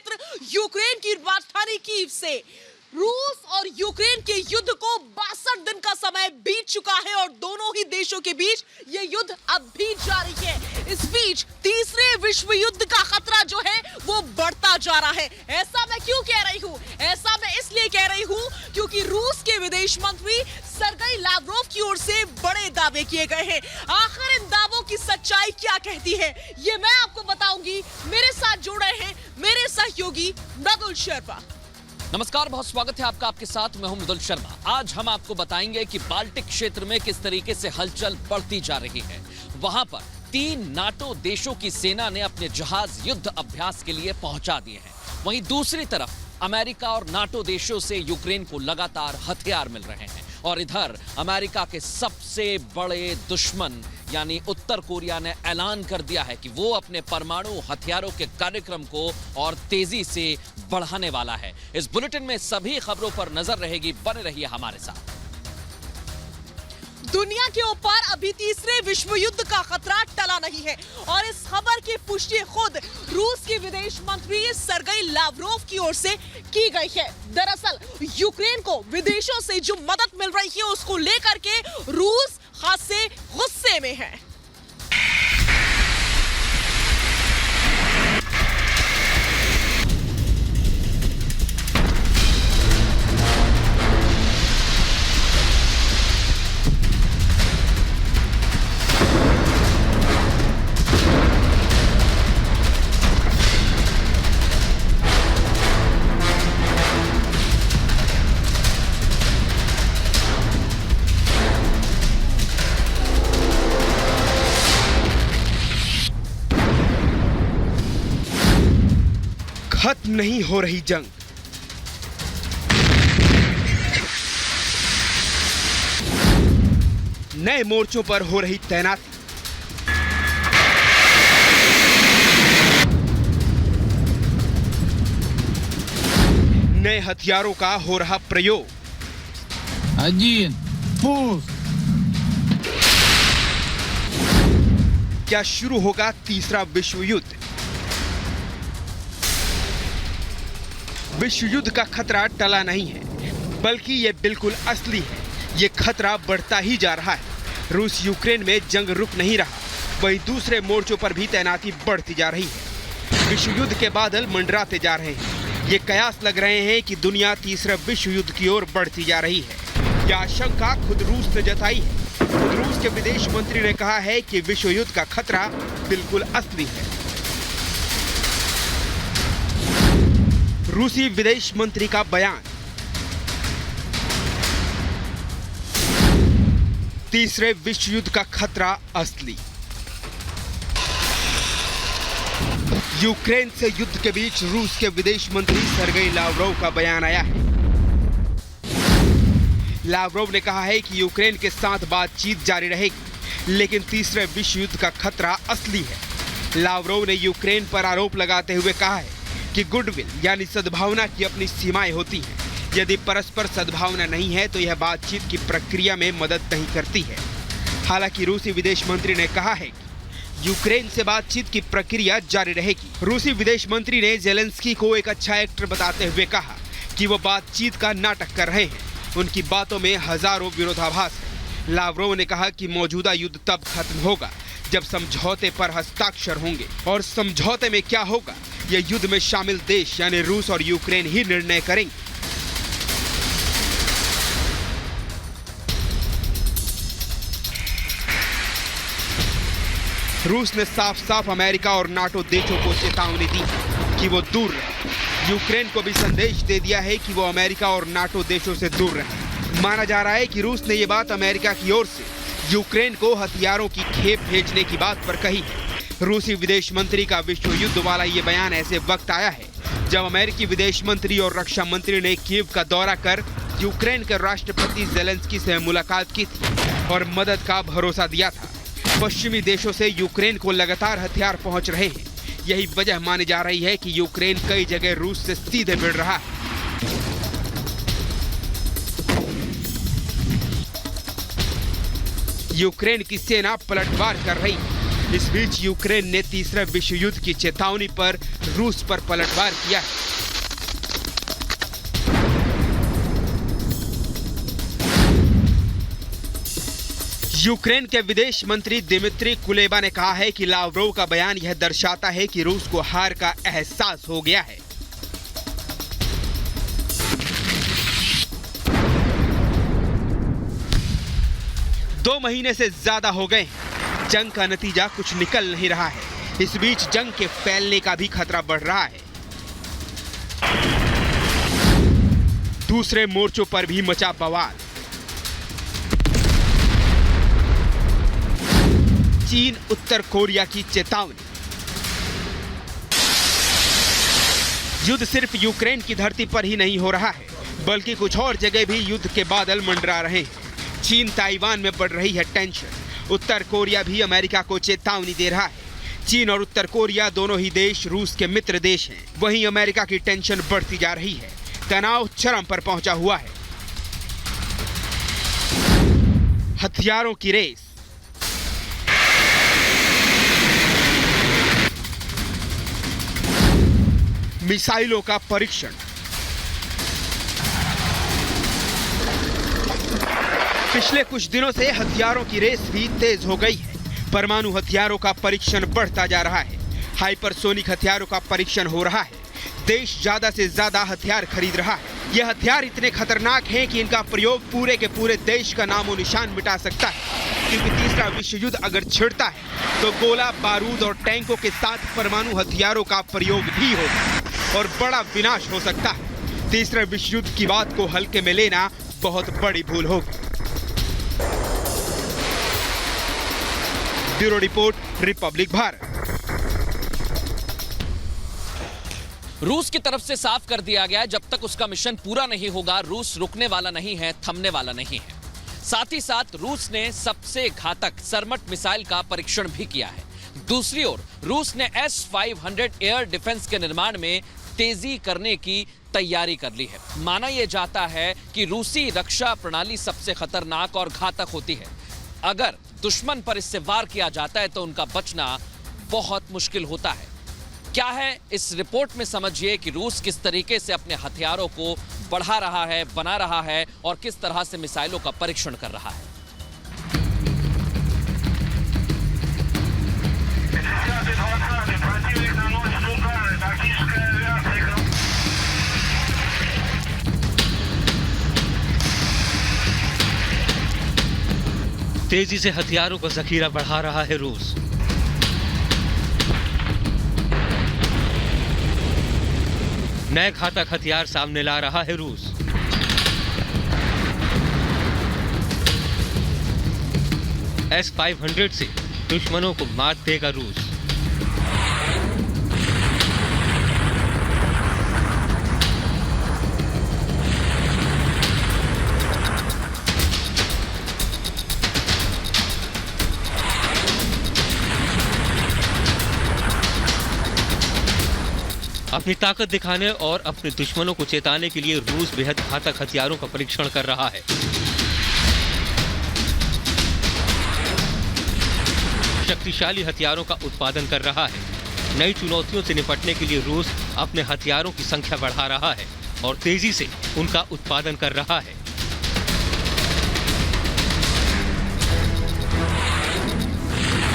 क्षेत्र यूक्रेन की राजधानी कीव से। रूस और यूक्रेन के युद्ध को 62 दिन का समय बीत चुका है और दोनों ही देशों के बीच ये युद्ध अब भी जारी है। इस बीच तीसरे विश्व युद्ध का खतरा जो है वो बढ़ता जा रहा है। ऐसा मैं क्यों कह रही हूँ? ऐसा मैं इसलिए कह रही हूँ क्योंकि रूस के विदेश मंत्री सर्गेई लावरोव की ओर से बड़े दावे किए गए हैं। आखिर इन दावों की सच्चाई क्या कहती है, ये मैं आपको बताऊंगी। मेरे साथ जुड़ रहे हैं मेरे सहयोगी मृदुल शर्मा। नमस्कार, बहुत स्वागत है आपका। आपके साथ मैं हूं मृदुल शर्मा। आज हम आपको बताएंगे कि बाल्टिक क्षेत्र में किस तरीके से हलचल बढ़ती जा रही है। वहां पर 3 नाटो देशों की सेना ने अपने जहाज युद्ध अभ्यास के लिए पहुंचा दिए हैं। वहीं दूसरी तरफ अमेरिका और नाटो देशों से यूक्रेन को लगातार हथियार मिल रहे हैं और इधर अमेरिका के सबसे बड़े दुश्मन यानी उत्तर कोरिया ने ऐलान कर दिया है कि वो अपने परमाणु हथियारों के कार्यक्रम को और तेजी से बढ़ाने वाला है। इस बुलेटिन में सभी खबरों पर नजर रहेगी, बने रहिए हमारे साथ। दुनिया के ऊपर अभी तीसरे विश्व युद्ध का खतरा टला नहीं है और इस खबर की पुष्टि खुद रूस के विदेश मंत्री सर्गेई लावरोव की ओर से की गई है। दरअसल यूक्रेन को विदेशों से जो मदद मिल रही है उसको लेकर के रूस खासे गुस्से में है। खत्म नहीं हो रही जंग। नए मोर्चों पर हो रही तैनाती। नए हथियारों का हो रहा प्रयोग। क्या शुरू होगा तीसरा विश्व युद्ध? विश्व युद्ध का खतरा टला नहीं है, बल्कि ये बिल्कुल असली है। ये खतरा बढ़ता ही जा रहा है। रूस यूक्रेन में जंग रुक नहीं रहा, वहीं दूसरे मोर्चों पर भी तैनाती बढ़ती जा रही है। विश्व युद्ध के बादल मंडराते जा रहे हैं। ये कयास लग रहे हैं कि दुनिया तीसरे विश्व युद्ध की ओर बढ़ती जा रही है। यह आशंका खुद रूस ने जताई है। खुद रूस के विदेश मंत्री ने कहा है कि विश्व युद्ध का खतरा बिल्कुल असली है। रूसी विदेश मंत्री का बयान। तीसरे विश्व युद्ध का खतरा असली। यूक्रेन से युद्ध के बीच रूस के विदेश मंत्री सर्गेई लावरोव का बयान आया है। लावरोव ने कहा है कि यूक्रेन के साथ बातचीत जारी रहेगी, लेकिन तीसरे विश्व युद्ध का खतरा असली है। लावरोव ने यूक्रेन पर आरोप लगाते हुए कहा है कि गुडविल यानी सद्भावना की अपनी सीमाएं होती हैं। यदि परस्पर सद्भावना नहीं है तो यह बातचीत की प्रक्रिया में मदद नहीं करती है। हालांकि रूसी विदेश मंत्री ने कहा है कि यूक्रेन से बातचीत की प्रक्रिया जारी रहेगी। रूसी विदेश मंत्री ने जेलेंस्की को एक अच्छा एक्टर बताते हुए कहा कि वो बातचीत का नाटक कर रहे हैं। उनकी बातों में हजारों विरोधाभास है। लावरोव ने कहा कि मौजूदा युद्ध तब खत्म होगा जब समझौते पर हस्ताक्षर होंगे, और समझौते में क्या होगा यह युद्ध में शामिल देश यानी रूस और यूक्रेन ही निर्णय करेंगे। रूस ने साफ साफ अमेरिका और नाटो देशों को चेतावनी दी कि वो दूर रहे। यूक्रेन को भी संदेश दे दिया है कि वो अमेरिका और नाटो देशों से दूर रहे। माना जा रहा है कि रूस ने ये बात अमेरिका की ओर से यूक्रेन को हथियारों की खेप भेजने की बात पर कही है। रूसी विदेश मंत्री का विश्व युद्ध वाला ये बयान ऐसे वक्त आया है जब अमेरिकी विदेश मंत्री और रक्षा मंत्री ने कीव का दौरा कर यूक्रेन के राष्ट्रपति जेलेंस्की से मुलाकात की थी और मदद का भरोसा दिया था। पश्चिमी देशों से यूक्रेन को लगातार हथियार पहुंच रहे हैं। यही वजह मानी जा रही है कि यूक्रेन कई जगह रूस से सीधे भिड़ रहा है। यूक्रेन की सेना पलटवार कर रही है। इस बीच यूक्रेन ने तीसरे विश्व युद्ध की चेतावनी पर रूस पर पलटवार किया है। यूक्रेन के विदेश मंत्री दिमित्री कुलेबा ने कहा है कि लावरोव का बयान यह दर्शाता है कि रूस को हार का एहसास हो गया है। दो महीने से ज्यादा हो गए, जंग का नतीजा कुछ निकल नहीं रहा है। इस बीच जंग के फैलने का भी खतरा बढ़ रहा है। दूसरे मोर्चों पर भी मचा बवाल। चीन उत्तर कोरिया की चेतावनी। युद्ध सिर्फ यूक्रेन की धरती पर ही नहीं हो रहा है, बल्कि कुछ और जगह भी युद्ध के बादल मंडरा रहे हैं। चीन ताइवान में बढ़ रही है टेंशन। उत्तर कोरिया भी अमेरिका को चेतावनी दे रहा है। चीन और उत्तर कोरिया दोनों ही देश रूस के मित्र देश हैं। वहीं अमेरिका की टेंशन बढ़ती जा रही है। तनाव चरम पर पहुंचा हुआ है। हथियारों की रेस। मिसाइलों का परीक्षण। पिछले कुछ दिनों से हथियारों की रेस भी तेज हो गई है। परमाणु हथियारों का परीक्षण बढ़ता जा रहा है। हाइपरसोनिक हथियारों का परीक्षण हो रहा है। देश ज्यादा से ज्यादा हथियार खरीद रहा है। यह हथियार इतने खतरनाक हैं कि इनका प्रयोग पूरे के पूरे देश का नामो निशान मिटा सकता है। क्योंकि तीसरा विश्व युद्ध अगर छिड़ता है तो गोला बारूद और टैंकों के साथ परमाणु हथियारों का प्रयोग भी होगा और बड़ा विनाश हो सकता है। तीसरे विश्व युद्ध की बात को हल्के में लेना बहुत बड़ी भूल होगी। Bureau report, Republic Bharat. रूस की तरफ से साफ कर दिया गया है, जब तक उसका मिशन पूरा नहीं होगा रूस रुकने वाला नहीं है, थमने वाला नहीं है। साथ ही साथ रूस ने सबसे घातक सरमट मिसाइल का परीक्षण भी किया है। दूसरी ओर रूस ने S-500 एयर डिफेंस के निर्माण में तेजी करने की तैयारी कर ली है। माना यह जाता है कि रूसी रक्षा प्रणाली सबसे खतरनाक और घातक होती है। अगर दुश्मन पर इससे वार किया जाता है तो उनका बचना बहुत मुश्किल होता है। क्या है इस रिपोर्ट में समझिए कि रूस किस तरीके से अपने हथियारों को बढ़ा रहा है, बना रहा है और किस तरह से मिसाइलों का परीक्षण कर रहा है। तेजी से हथियारों का जखीरा बढ़ा रहा है रूस। नए घातक हथियार सामने ला रहा है रूस। S-500 से दुश्मनों को मात देगा रूस। अपनी ताकत दिखाने और अपने दुश्मनों को चेताने के लिए रूस बेहद घातक हथियारों का परीक्षण कर रहा है। शक्तिशाली हथियारों का उत्पादन कर रहा है। नई चुनौतियों से निपटने के लिए रूस अपने हथियारों की संख्या बढ़ा रहा है और तेजी से उनका उत्पादन कर रहा है।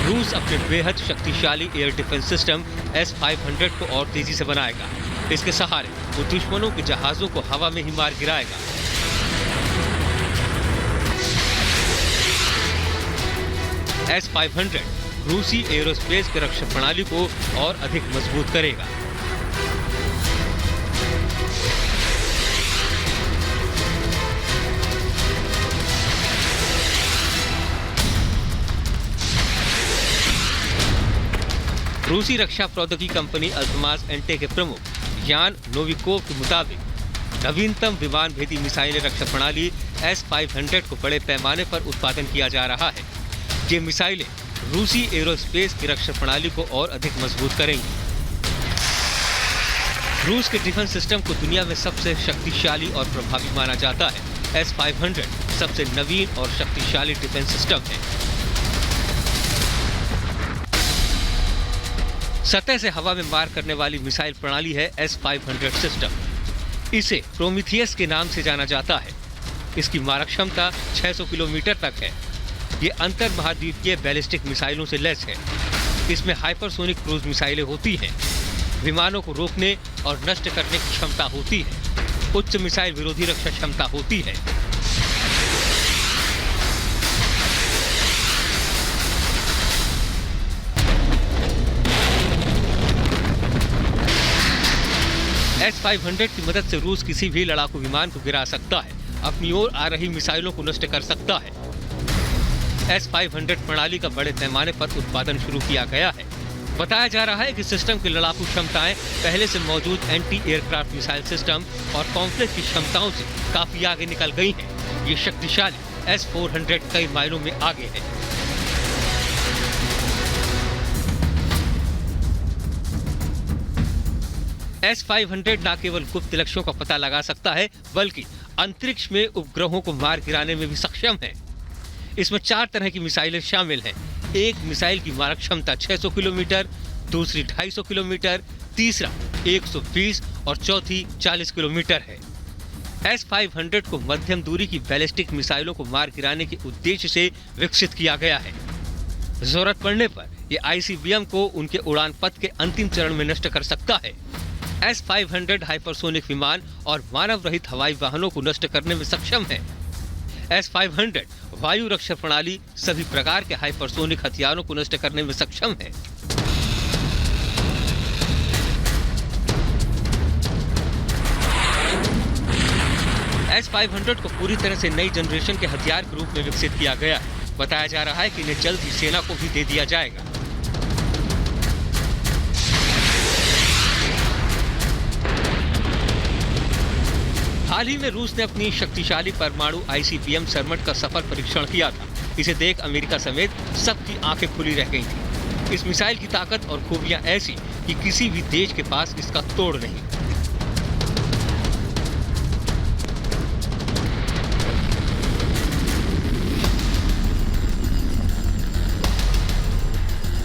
रूस अपने बेहद शक्तिशाली एयर डिफेंस सिस्टम S-500 को और तेजी से बनाएगा। इसके सहारे वो दुश्मनों के जहाजों को हवा में ही मार गिराएगा। S-500 रूसी एरोस्पेस की रक्षा प्रणाली को और अधिक मजबूत करेगा। रूसी रक्षा प्रौद्योगिकी कंपनी अल्फमास एंटे के प्रमुख यान नोविकोव के मुताबिक नवीनतम विमान भेदी मिसाइलें रक्षा प्रणाली S-500 को बड़े पैमाने पर उत्पादन किया जा रहा है। ये मिसाइलें रूसी एरोस्पेस की रक्षा प्रणाली को और अधिक मजबूत करेंगी। रूस के डिफेंस सिस्टम को दुनिया में सबसे शक्तिशाली और प्रभावी माना जाता है। S-500 सबसे नवीन और शक्तिशाली डिफेंस सिस्टम है। सतह से हवा में मार करने वाली मिसाइल प्रणाली है S-500 सिस्टम। इसे प्रोमीथियस के नाम से जाना जाता है। इसकी मारक क्षमता 600 किलोमीटर तक है। ये अंतर महाद्वीपीय बैलिस्टिक मिसाइलों से लैस है। इसमें हाइपरसोनिक क्रूज मिसाइलें होती हैं। विमानों को रोकने और नष्ट करने की क्षमता होती है। उच्च मिसाइल विरोधी रक्षा क्षमता होती है। S-500 की मदद से रूस किसी भी लड़ाकू विमान को गिरा सकता है, अपनी ओर आ रही मिसाइलों को नष्ट कर सकता है। S-500 प्रणाली का बड़े पैमाने पर उत्पादन शुरू किया गया है। बताया जा रहा है कि सिस्टम की लड़ाकू क्षमताएं पहले से मौजूद एंटी एयरक्राफ्ट मिसाइल सिस्टम और कॉम्प्लेक्स की क्षमताओं से काफी आगे निकल गई हैं। ये शक्तिशाली S-400 कई मायनों में आगे है। S-500 न केवल गुप्त लक्ष्यों का पता लगा सकता है, बल्कि अंतरिक्ष में उपग्रहों को मार गिराने में भी सक्षम है। इसमें 4 तरह की मिसाइलें शामिल हैं। एक मिसाइल की मारक क्षमता 600 किलोमीटर, दूसरी 250 किलोमीटर, तीसरा 120 और चौथी 40 किलोमीटर है। S-500 को मध्यम दूरी की बैलिस्टिक मिसाइलों को मार गिराने के उद्देश्य से विकसित किया गया है। जरूरत पड़ने पर यह ICBM को उनके उड़ान पथ के अंतिम चरण में नष्ट कर सकता है। S-500 हाइपरसोनिक विमान और मानव रहित हवाई वाहनों को नष्ट करने में सक्षम है। S-500 वायु रक्षा प्रणाली सभी प्रकार के हाइपरसोनिक हथियारों को नष्ट करने में सक्षम है। S-500 को पूरी तरह से नई जनरेशन के हथियार के रूप में विकसित किया गया है। बताया जा रहा है कि इन्हें जल्द ही सेना को भी दे दिया जाएगा। हाल ही में रूस ने अपनी शक्तिशाली परमाणु ICBM सरमट का सफल परीक्षण किया था। इसे देख अमेरिका समेत सबकी आंखें खुली रह गई थी। इस मिसाइल की ताकत और खूबियां ऐसी कि किसी भी देश के पास इसका तोड़ नहीं।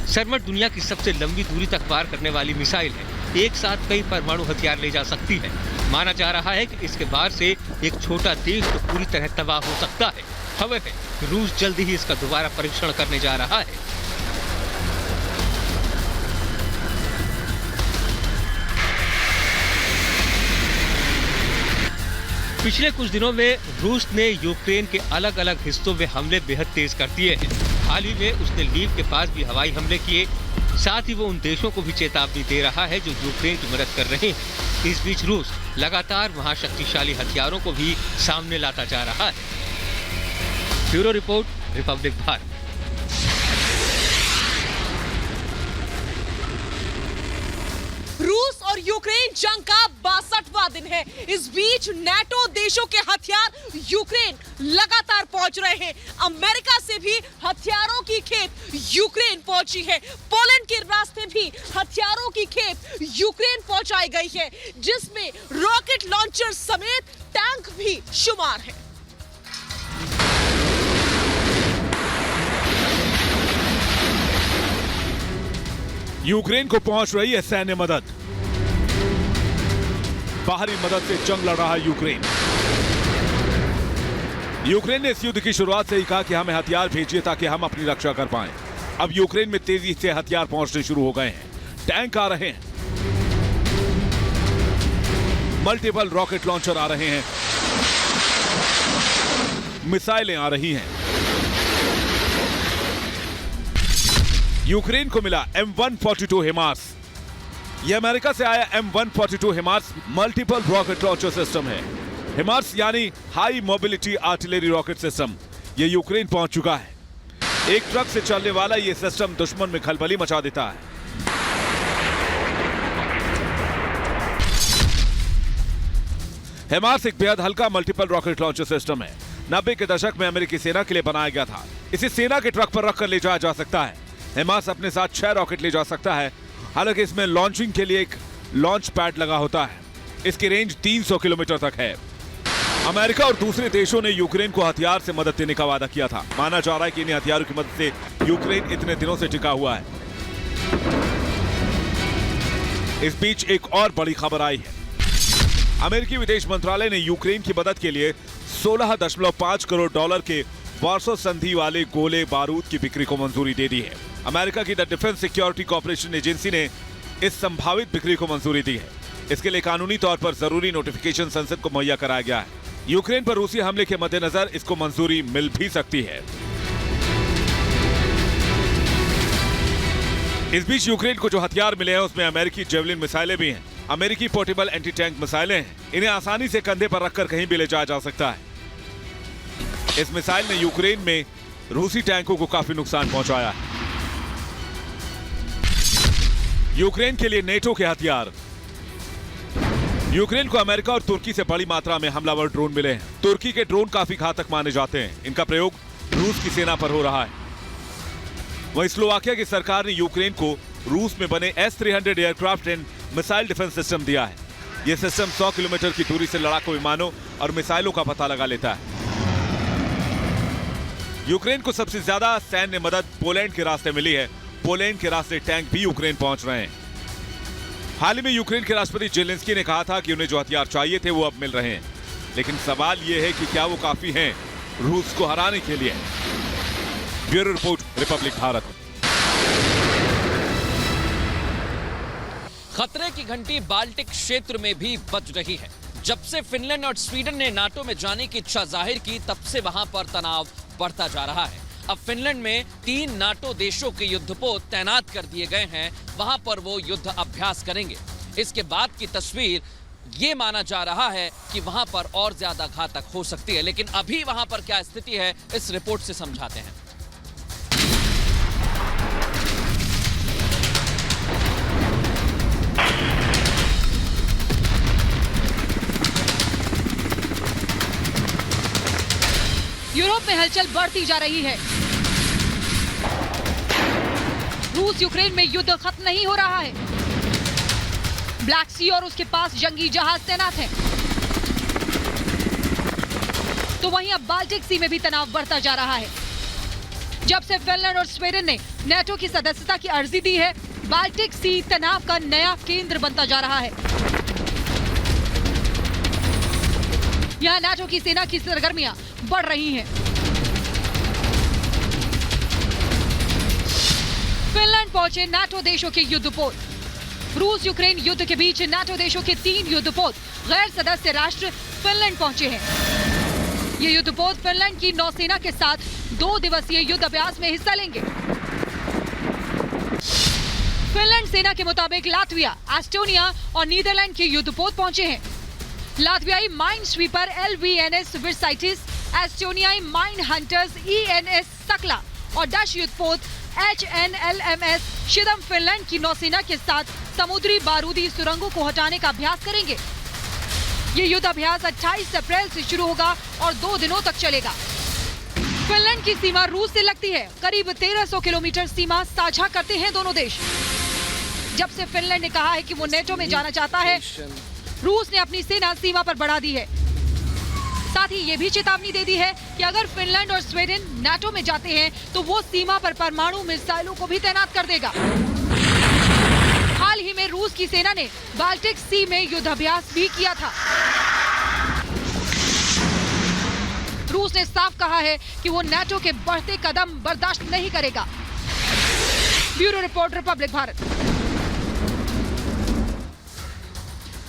सरमट दुनिया की सबसे लंबी दूरी तक पार करने वाली मिसाइल है। एक साथ कई परमाणु हथियार ले जा सकती है। माना जा रहा है कि इसके वार से एक छोटा देश तो पूरी तरह तबाह हो सकता है। हालांकि रूस जल्द ही इसका दोबारा परीक्षण करने जा रहा है। पिछले कुछ दिनों में रूस ने यूक्रेन के अलग अलग हिस्सों में हमले बेहद तेज कर दिए हैं। हाल ही में उसने लीव के पास भी हवाई हमले किए। साथ ही वो उन देशों को भी चेतावनी दे रहा है जो यूक्रेन की मदद कर रहे हैं। इस बीच रूस लगातार महाशक्तिशाली हथियारों को भी सामने लाता जा रहा है। Bureau report, Republic Bharat. रूस और यूक्रेन जंग का 62वां दिन है। इस बीच नाटो देशों के हथियार यूक्रेन लगातार पहुंच रहे हैं। अमेरिका से भी हथियारों की खेप यूक्रेन पहुंची है। पोलैंड के रास्ते भी हथियारों की खेप यूक्रेन पहुंचाई गई है, जिसमें रॉकेट लॉन्चर समेत टैंक भी शुमार है। यूक्रेन को पहुंच रही है सैन्य मदद। बाहरी मदद से जंग लड़ रहा है यूक्रेन। यूक्रेन ने इस युद्ध की शुरुआत से ही कहा कि हमें हथियार भेजिए ताकि हम अपनी रक्षा कर पाएं। अब यूक्रेन में तेजी से हथियार पहुंचने शुरू हो गए हैं। टैंक आ रहे हैं, मल्टीपल रॉकेट लॉन्चर आ रहे हैं, मिसाइलें आ रही हैं। यूक्रेन को मिला M142 हिमार्स। यह अमेरिका से आया M142 HIMARS multiple rocket launcher system है। हिमार्स यानी high mobility artillery rocket system. यह यूक्रेन पहुंच चुका है। एक ट्रक से चलने वाला यह सिस्टम दुश्मन में खलबली मचा देता है। हिमार्स एक बेहद हल्का मल्टीपल रॉकेट लॉन्चर सिस्टम है। 90 के दशक में अमेरिकी सेना के लिए बनाया गया था। इसे सेना के ट्रक पर रखकर ले जाया जा सकता है। हिमार्स अपने साथ 6 रॉकेट ले जा सकता है। हालांकि इसमें लॉन्चिंग के लिए एक लॉन्च पैड लगा होता है। इसकी रेंज 300 किलोमीटर तक है। अमेरिका और दूसरे देशों ने यूक्रेन को हथियार से मदद देने का वादा किया था। माना जा रहा है कि इन हथियारों की मदद से यूक्रेन इतने दिनों से टिका हुआ है। इस बीच एक और बड़ी खबर आई है। अमेरिकी विदेश मंत्रालय ने यूक्रेन की मदद के लिए $16.5 करोड़ के वार्सो संधि वाले गोले बारूद की बिक्री को मंजूरी दे दी है। अमेरिका की the defence security corporation agency ने इस संभावित बिक्री को मंजूरी दी है। इसके लिए कानूनी तौर पर जरूरी नोटिफिकेशन संसद को मुहैया कराया गया है। यूक्रेन पर रूसी हमले के मद्देनजर इसको मंजूरी मिल भी सकती है। इस बीच यूक्रेन को जो हथियार मिले हैं उसमें अमेरिकी जेवलिन मिसाइलें भी हैं। अमेरिकी पोर्टेबल एंटी टैंक मिसाइलें हैं। इन्हें आसानी से कंधे पर रखकर कहीं भी ले जाया जा सकता है। इस मिसाइल ने यूक्रेन में रूसी टैंकों को काफी नुकसान पहुंचाया है। यूक्रेन के लिए नेटो के हथियार। यूक्रेन को अमेरिका और तुर्की से बड़ी मात्रा में हमलावर ड्रोन मिले हैं। तुर्की के ड्रोन काफी घातक माने जाते हैं। इनका प्रयोग रूस की सेना पर हो रहा है। वहीं स्लोवाकिया की सरकार ने यूक्रेन को रूस में बने S-300 aircraft and missile defence system दिया है। यह सिस्टम 100 किलोमीटर की दूरी से लड़ाकू विमानों और मिसाइलों का पता लगा लेता है। यूक्रेन को सबसे ज्यादा सैन्य मदद पोलैंड के रास्ते मिली है। पोलैंड के रास्ते टैंक भी यूक्रेन पहुंच रहे हैं। हाल ही में यूक्रेन के राष्ट्रपति जेलेंस्की ने कहा था कि उन्हें जो हथियार चाहिए थे वो अब मिल रहे हैं, लेकिन सवाल यह है कि क्या वो काफी हैं रूस को हराने के लिए। Bureau report, Republic Bharat. खतरे की घंटी बाल्टिक क्षेत्र में भी बज रही है। जब से फिनलैंड और स्वीडन ने नाटो में जाने की इच्छा जाहिर की, तब से वहां पर तनाव बढ़ता जा रहा है। अब फिनलैंड में 3 नाटो देशों के युद्धपोत तैनात कर दिए गए हैं। वहां पर वो युद्ध अभ्यास करेंगे। इसके बाद की तस्वीर ये माना जा रहा है कि वहां पर और ज्यादा घातक हो सकती है। लेकिन अभी वहां पर क्या स्थिति है, इस रिपोर्ट से समझाते हैं। यूरोप में हलचल बढ़ती जा रही है। रूस यूक्रेन में युद्ध खत्म नहीं हो रहा है। ब्लैक सी और उसके पास जंगी जहाज तैनात हैं। तो वहीं अब बाल्टिक सी में भी तनाव बढ़ता जा रहा है। जब से फिनलैंड और स्वीडन ने नाटो की सदस्यता की अर्जी दी है, बाल्टिक सी तनाव का नया केंद्र बनता जा रहा है। यहां नाटो की सेना की सरगर्मियां बढ़ रही हैं। फिनलैंड पहुंचे नाटो देशों के युद्धपोत। रूस यूक्रेन युद्ध के बीच नाटो देशों के 3 युद्धपोत गैर सदस्य राष्ट्र फिनलैंड पहुंचे हैं। ये युद्धपोत फिनलैंड की नौसेना के साथ 2 दिवसीय युद्ध अभ्यास में हिस्सा लेंगे। फिनलैंड सेना के मुताबिक लातविया, एस्टोनिया और नीदरलैंड के युद्धपोत पहुंचे हैं। लातवियाई माइन स्वीपर LVNS विर्साइटिस, एस्टोनियाई माइन हंटर्स ENS सकला और डच युद्धपोत HNLMS शिदम फिनलैंड की नौसेना के साथ समुद्री बारूदी सुरंगों को हटाने का अभ्यास करेंगे। ये युद्ध अभ्यास 28 अप्रैल से शुरू होगा और 2 दिनों तक चलेगा। फिनलैंड की सीमा रूस से लगती है। करीब 1300 किलोमीटर सीमा साझा करते हैं दोनों देश। जब से फिनलैंड ने कहा है कि वो नेटो में जाना चाहता है, रूस ने अपनी सेना सीमा पर बढ़ा दी है। साथ ही ये भी चेतावनी दे दी है कि अगर फिनलैंड और स्वीडन नाटो में जाते हैं तो वो सीमा पर परमाणु मिसाइलों को भी तैनात कर देगा। हाल ही में रूस की सेना ने बाल्टिक सी में युद्धाभ्यास भी किया था। रूस ने साफ कहा है कि वो नाटो के बढ़ते कदम बर्दाश्त नहीं करेगा। Bureau report, Republic Bharat.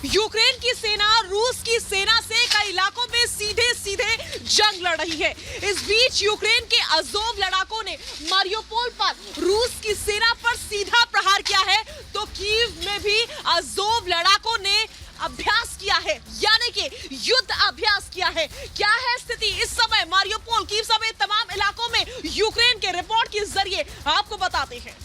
Ukraine की सेना रूस की सेना से कई इलाकों में सीधे सीधे जंग लड़ रही है। इस बीच यूक्रेन के अज़ोव लड़ाकों ने मारियोपोल पर रूस की सेना पर सीधा प्रहार किया है, तो कीव में भी अज़ोव लड़ाकों ने अभ्यास किया है, यानी कि युद्ध अभ्यास किया है। क्या है स्थिति इस समय मारियोपोल, कीव समेत तमाम इलाकों में, यूक्रेन के रिपोर्ट के जरिए आपको बताते हैं।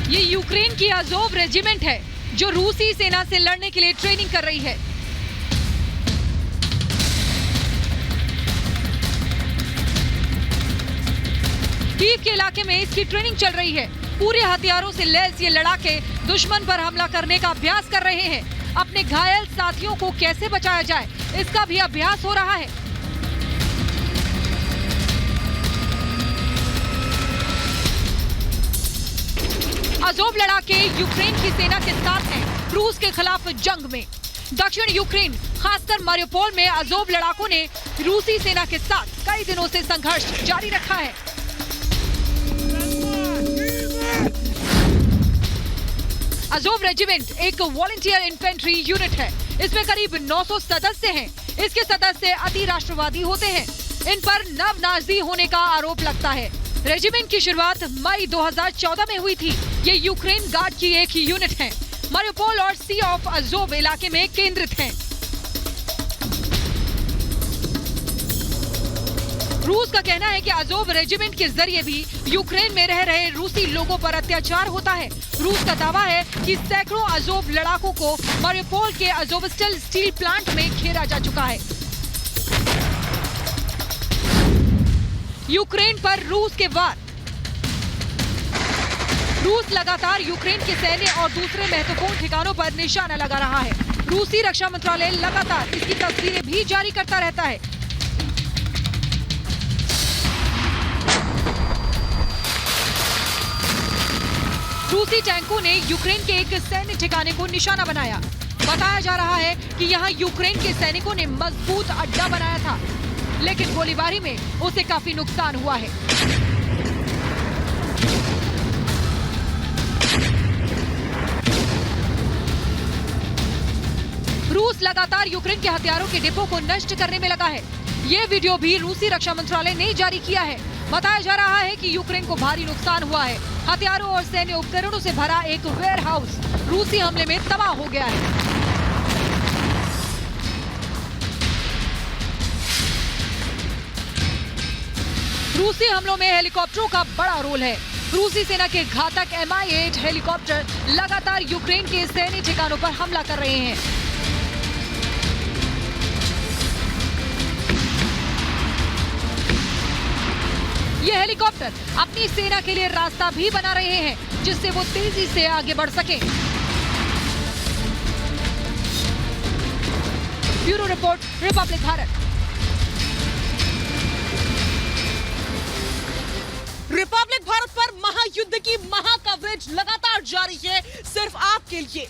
ये यूक्रेन की अज़ोव रेजिमेंट है जो रूसी सेना से लड़ने के लिए ट्रेनिंग कर रही है। कीव के इलाके में इसकी ट्रेनिंग चल रही है। पूरे हथियारों से लैस ये लड़ाके दुश्मन पर हमला करने का अभ्यास कर रहे हैं। अपने घायल साथियों को कैसे बचाया जाए, इसका भी अभ्यास हो रहा है। अज़ोव लड़ाके यूक्रेन की सेना के साथ हैं रूस के खिलाफ जंग में। दक्षिण यूक्रेन, खासकर मारियोपोल में अज़ोव लड़ाकों ने रूसी सेना के साथ कई दिनों से संघर्ष जारी रखा है। अज़ोव रेजिमेंट एक वॉलंटियर इन्फेंट्री यूनिट है। इसमें करीब 900 सदस्य हैं। इसके सदस्य अति राष्ट्रवादी होते हैं। इन पर नव नाजी होने का आरोप लगता है। रेजिमेंट की शुरुआत मई 2014 में हुई थी। ये यूक्रेन गार्ड की एक ही यूनिट है। मारियोपोल और सी ऑफ अज़ोव इलाके में केंद्रित हैं। रूस का कहना है कि अज़ोव रेजिमेंट के जरिए भी यूक्रेन में रह रहे रूसी लोगों पर अत्याचार होता है। रूस का दावा है कि सैकड़ों अज़ोव लड़ाकों को मारियोपोल के अज़ोवस्टल स्टील प्लांट में घेरा जा चुका है। यूक्रेन पर रूस के वार। रूस लगातार यूक्रेन के सैन्य और दूसरे महत्वपूर्ण ठिकानों पर निशाना लगा रहा है। रूसी रक्षा मंत्रालय लगातार इसकी तस्वीरें भी जारी करता रहता है। रूसी टैंकों ने यूक्रेन के एक सैन्य ठिकाने को निशाना बनाया। बताया जा रहा है कि यहां यूक्रेन के सैनिकों ने मजबूत अड्डा बनाया था, लेकिन गोलीबारी में उसे काफी नुकसान हुआ है। रूस लगातार यूक्रेन के हथियारों के डिपो को नष्ट करने में लगा है। ये वीडियो भी रूसी रक्षा मंत्रालय ने जारी किया है। बताया जा रहा है कि यूक्रेन को भारी नुकसान हुआ है। हथियारों और सैन्य उपकरणों से भरा एक वेयरहाउस रूसी हमले में तबाह हो गया है। रूसी हमलों में हेलीकॉप्टरों का बड़ा रोल है। रूसी सेना के घातक Mi-8 हेलीकॉप्टर लगातार यूक्रेन के सैन्य ठिकानों पर हमला कर रहे हैं। ये हेलीकॉप्टर अपनी सेना के लिए रास्ता भी बना रहे हैं, जिससे वो तेजी से आगे बढ़ सकें। Bureau report, Republic Bharat. Republic Bharat पर महायुद्ध की महा कवरेज लगातार जारी है, सिर्फ आपके लिए।